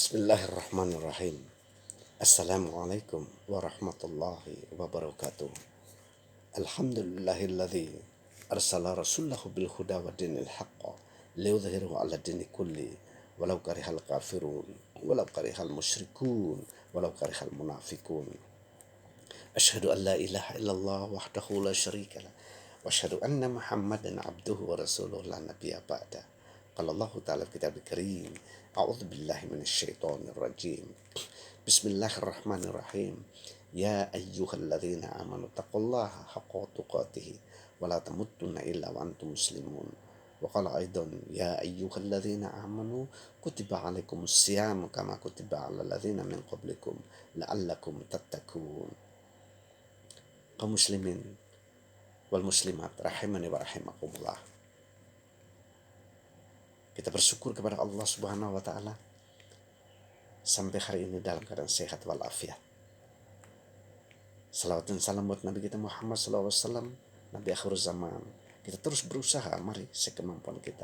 Bismillahirrahmanirrahim. Assalamualaikum warahmatullahi wabarakatuh. Alhamdulillahilladzi arsala rasulahu bil huda wa dinil haqq liyudhhirahu 'ala dini kulli walau karihal kafirun walau karihal musyrikun walau karihal munafikun. Asyhadu an la ilaha illallah wahdahu la syarikalah wa asyhadu anna Muhammadan abduhu wa rasuluhu la nabiyya ba'da. Qala Allah ta'ala fi kitabul karim. A'udzu billahi minasyaitonir rajim. Bismillahirrahmanirrahim. Ya ayyuhalladzina amanu taqullaha haqqa tuqatih wa la tamutunna illa wa antum muslimun. Wa qala aidan ya ayyuhalladzina amanu kutiba alaikumus syiyam kama kutiba alal ladzina min qablikum la'allakum tattaqun. Kaum muslimin wal muslimat rahimani wa rahimakumullah. Kita bersyukur kepada Allah Subhanahu wa taala sampai hari ini dalam keadaan sehat walafiat. Salawat dan salam buat Nabi kita Muhammad SAW, Nabi akhir zaman. Kita terus berusaha, mari sekemampuan kita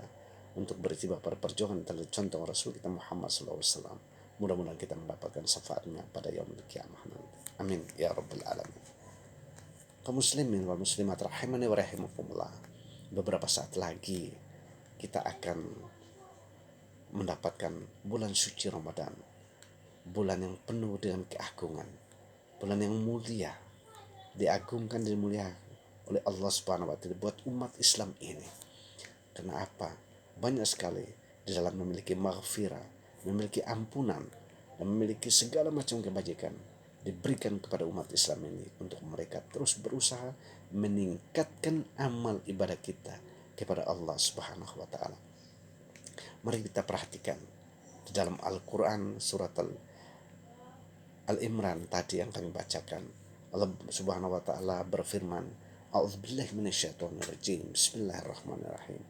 untuk beritibar pada perjuangan dan contoh Rasul kita Muhammad SAW. Mudah-mudahan kita mendapatkan syafaatnya pada yaumil qiyamah nanti. Amin ya rabbal alamin. Kaum muslimin wal muslimat rahimani wa rahimakumullah. Beberapa saat lagi kita akan mendapatkan bulan suci Ramadan. Bulan yang penuh dengan keagungan. Bulan yang mulia. Diagungkan dan dimuliakan oleh Allah Subhanahu wa taala buat umat Islam ini. Karena apa? Banyak sekali di dalam memiliki maghfirah, memiliki ampunan, dan memiliki segala macam kebajikan diberikan kepada umat Islam ini untuk mereka terus berusaha meningkatkan amal ibadah kita kepada Allah Subhanahu wa taala. Mari kita perhatikan di dalam Al-Qur'an surat Al-Imran tadi yang kami bacakan. Allah Subhanahu wa taala berfirman, A'udzubillahi minasyaitonir rajim. Bismillahirrahmanirrahim.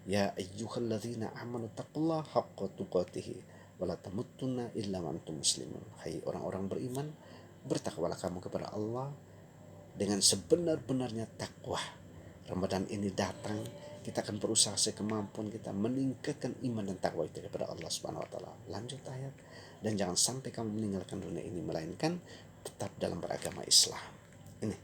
Ya ayyuhalladzina amanu taqullaha haqqa tuqatih wa la tamutunna illa wa antum muslimun. Hai orang-orang beriman, bertakwalah kamu kepada Allah dengan sebenar-benarnya takwa. Ramadan ini datang, kita akan berusaha sekemampuan kita meningkatkan iman dan takwa itu kepada Allah Subhanahu wa taala. Lanjut ayat, dan jangan sampai kamu meninggalkan dunia ini melainkan tetap dalam beragama Islam. Ini.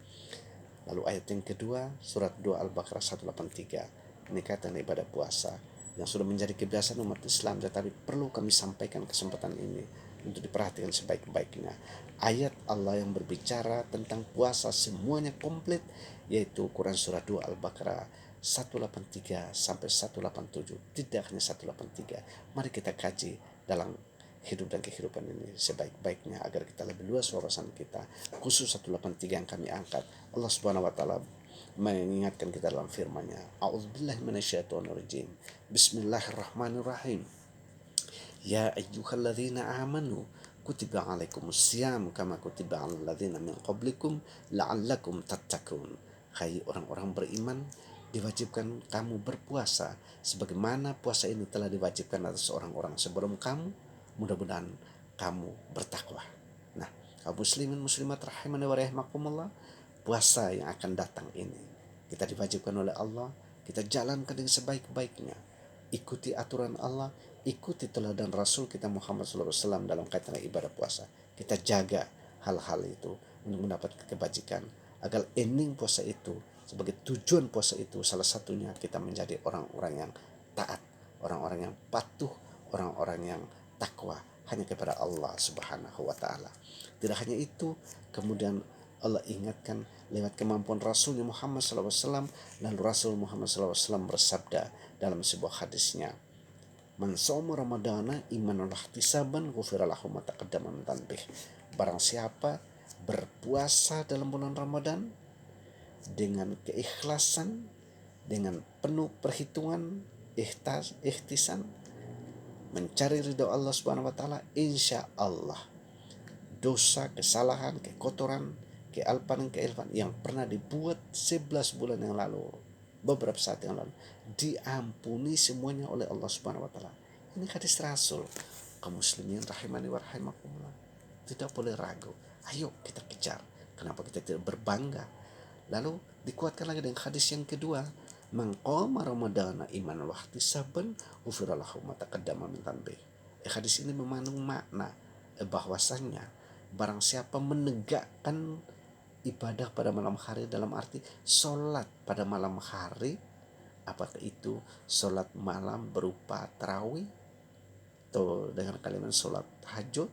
Lalu ayat yang kedua, surat 2 Al-Baqarah 183. Ini kaitan ibadah puasa yang sudah menjadi kebiasaan umat Islam, tetapi perlu kami sampaikan kesempatan ini untuk diperhatikan sebaik-baiknya. Ayat Allah yang berbicara tentang puasa semuanya komplit, yaitu Quran surah 2 Al-Baqarah 183 sampai 187. Tidak hanya 183. Mari kita kaji dalam hidup dan kehidupan ini sebaik-baiknya agar kita lebih luas wawasan kita. Khusus 183 yang kami angkat, Allah Subhanahu wa taala mengingatkan kita dalam firman-Nya. A'udzubillahi minasyaitonirrajim. Bismillahirrahmanirrahim. Ya ayyuhalladzina amanu kutiba alaikumus syiyam kama kutiba alal ladzina min qablikum la'allakum tattaqun. Hai orang-orang beriman, diwajibkan kamu berpuasa sebagaimana puasa ini telah diwajibkan atas orang-orang sebelum kamu. Mudah-mudahan kamu bertakwa. Nah, kaum muslimin muslimat rahimani wa rahimakumullah, puasa yang akan datang ini kita diwajibkan oleh Allah, kita jalankan dengan sebaik-baiknya. Ikuti aturan Allah, ikuti teladan Rasul kita Muhammad SAW dalam kaitan ibadah puasa. Kita jaga hal-hal itu untuk mendapat kebajikan agar ending puasa itu, sebagai tujuan puasa itu, salah satunya kita menjadi orang-orang yang taat, orang-orang yang patuh, orang-orang yang takwa hanya kepada Allah Subhanahu wa taala. Tidak hanya itu, kemudian Allah ingatkan lewat kemampuan Rasulnya Muhammad SAW. Lalu Rasul Muhammad SAW bersabda dalam sebuah hadisnya, Man shoma ramadana imanan wa ihtisaban ghufira lahu ma taqaddama min dhanbih. Barang siapa berpuasa dalam bulan Ramadan dengan keikhlasan, dengan penuh perhitungan, ihtisan, mencari ridho Allah Subhanahu wa taala, insya Allah dosa, kesalahan, kekotoran, kealpan yang pernah dibuat 11 bulan yang lalu, beberapa saat yang lalu, diampuni semuanya oleh Allah Subhanahu wa taala. Ini hadis Rasul. Kaum muslimin rahimani wa rahimakumullah, tidak boleh ragu. Ayo kita kejar. Kenapa kita tidak berbangga? Lalu dikuatkan lagi dengan hadis yang kedua, Man qama ramadana imanan wa ihtisaban ghufira lahu ma taqaddama min dhanbih. Hadis ini mengandung makna bahwasannya barang siapa menegakkan ibadah pada malam hari, dalam arti sholat pada malam hari, apakah itu sholat malam berupa tarawih atau dengan kalimat sholat tahajud,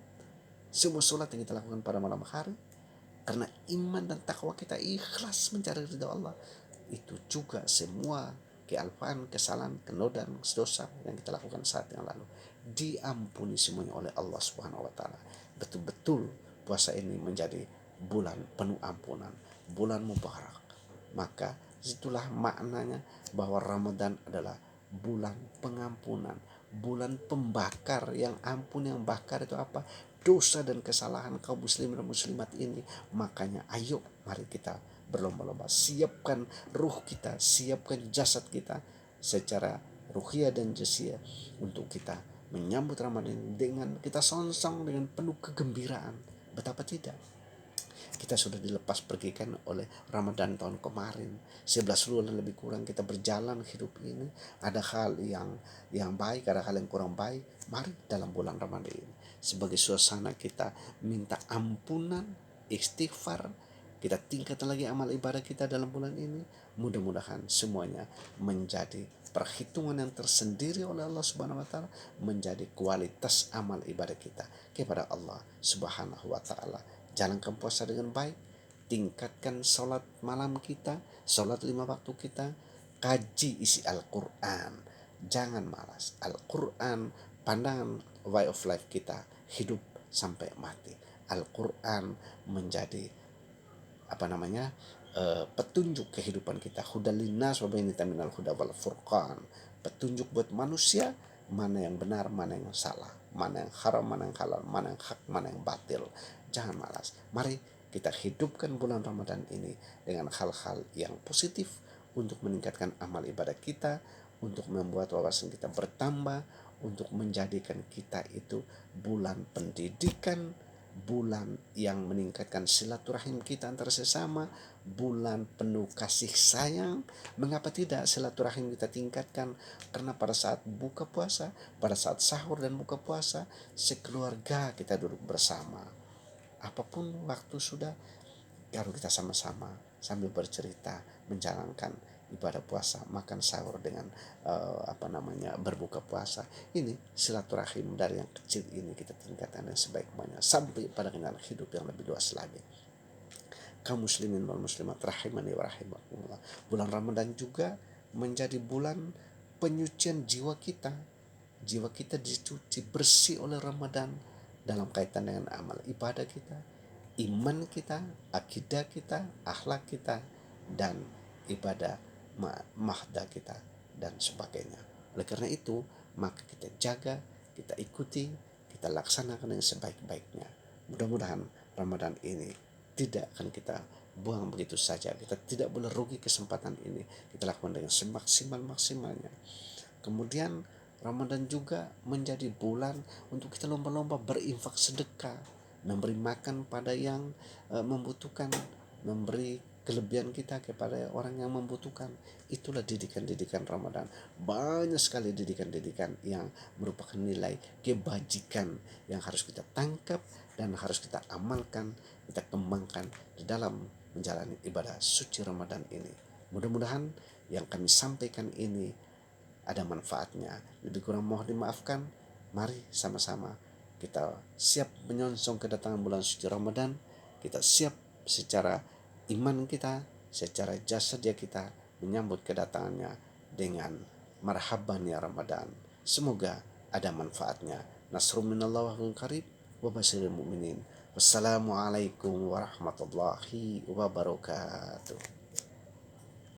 semua sholat yang kita lakukan pada malam hari karena iman dan takwa kita ikhlas mencari ridha Allah, itu juga semua kealpaan, kesalahan, kenodaan, dosa yang kita lakukan saat yang lalu diampuni semuanya oleh Allah Subhanahu wa taala. Betul-betul puasa ini menjadi bulan penuh ampunan, bulan mubarak. Maka itulah maknanya bahwa Ramadan adalah bulan pengampunan, bulan pembakar. Yang ampun, yang bakar itu apa? Dosa dan kesalahan kaum muslimin dan muslimat ini. Makanya ayo mari kita berlomba-lomba, siapkan ruh kita, siapkan jasad kita secara ruhiyah dan jasiyah untuk kita menyambut Ramadan dengan kita songsong dengan penuh kegembiraan. Betapa tidak, kita sudah dilepas pergikan oleh Ramadan tahun kemarin. 11 bulan lebih kurang kita berjalan hidup ini. Ada hal yang baik, ada hal yang kurang baik. Mari dalam bulan Ramadan ini sebagai suasana kita minta ampunan, istighfar, kita tingkatkan lagi amal ibadah kita dalam bulan ini. Mudah-mudahan semuanya menjadi perhitungan yang tersendiri oleh Allah Subhanahu wa taala, menjadi kualitas amal ibadah kita kepada Allah Subhanahu wa taala. Jalankan puasa dengan baik, tingkatkan sholat malam kita, sholat 5 waktu kita, kaji isi Al-Quran, jangan malas. Al-Quran pandangan way of life kita, hidup sampai mati. Al-Quran menjadi petunjuk kehidupan kita, hudal linnas wa bayyinatin minal huda wal furqan, petunjuk buat manusia mana yang benar, mana yang salah, mana yang haram, mana yang halal, mana yang hak, mana yang batil. Jangan malas, mari kita hidupkan bulan Ramadan ini dengan hal-hal yang positif untuk meningkatkan amal ibadah kita, untuk membuat wawasan kita bertambah, untuk menjadikan kita itu bulan pendidikan, bulan yang meningkatkan silaturahim kita antara sesama, bulan penuh kasih sayang. Mengapa tidak silaturahim kita tingkatkan? Karena pada saat buka puasa, pada saat sahur dan buka puasa, sekeluarga kita duduk bersama. Apapun waktu sudah, baru kita sama-sama sambil bercerita menjalankan ibadah puasa, makan sahur dengan berbuka puasa. Ini silaturahim dari yang kecil ini kita tingkatkan yang sebaik-baiknya sampai pada kenyataan hidup yang lebih luas lagi. Kaum muslimin wal muslimat rahimani wa rahimakumullah. Bulan Ramadan juga menjadi bulan penyucian jiwa kita. Jiwa kita dicuci bersih oleh Ramadan dalam kaitan dengan amal ibadah kita, iman kita, akidah kita, akhlak kita, dan ibadah mahda kita, dan sebagainya. Oleh karena itu, maka kita jaga, kita ikuti, kita laksanakan yang sebaik-baiknya. Mudah-mudahan Ramadan ini tidak akan kita buang begitu saja. Kita tidak boleh rugi kesempatan ini. Kita lakukan dengan semaksimal-maksimalnya. Kemudian Ramadan juga menjadi bulan untuk kita lomba-lomba berinfak sedekah, memberi makan pada yang membutuhkan, memberi kelebihan kita kepada orang yang membutuhkan. Itulah didikan-didikan Ramadan. Banyak sekali didikan-didikan yang merupakan nilai kebajikan yang harus kita tangkap dan harus kita amalkan, kita kembangkan di dalam menjalani ibadah suci Ramadan ini. Mudah-mudahan yang kami sampaikan ini ada manfaatnya. Lebih kurang mohon dimaafkan. Mari sama-sama kita siap menyongsong kedatangan bulan suci Ramadan. Kita siap secara iman kita, secara jasad kita menyambut kedatangannya dengan marhaban ya Ramadan. Semoga ada manfaatnya. Nasrun minallah wa qarib wa basyiril mu'minin. Wassalamualaikum warahmatullahi wabarakatuh.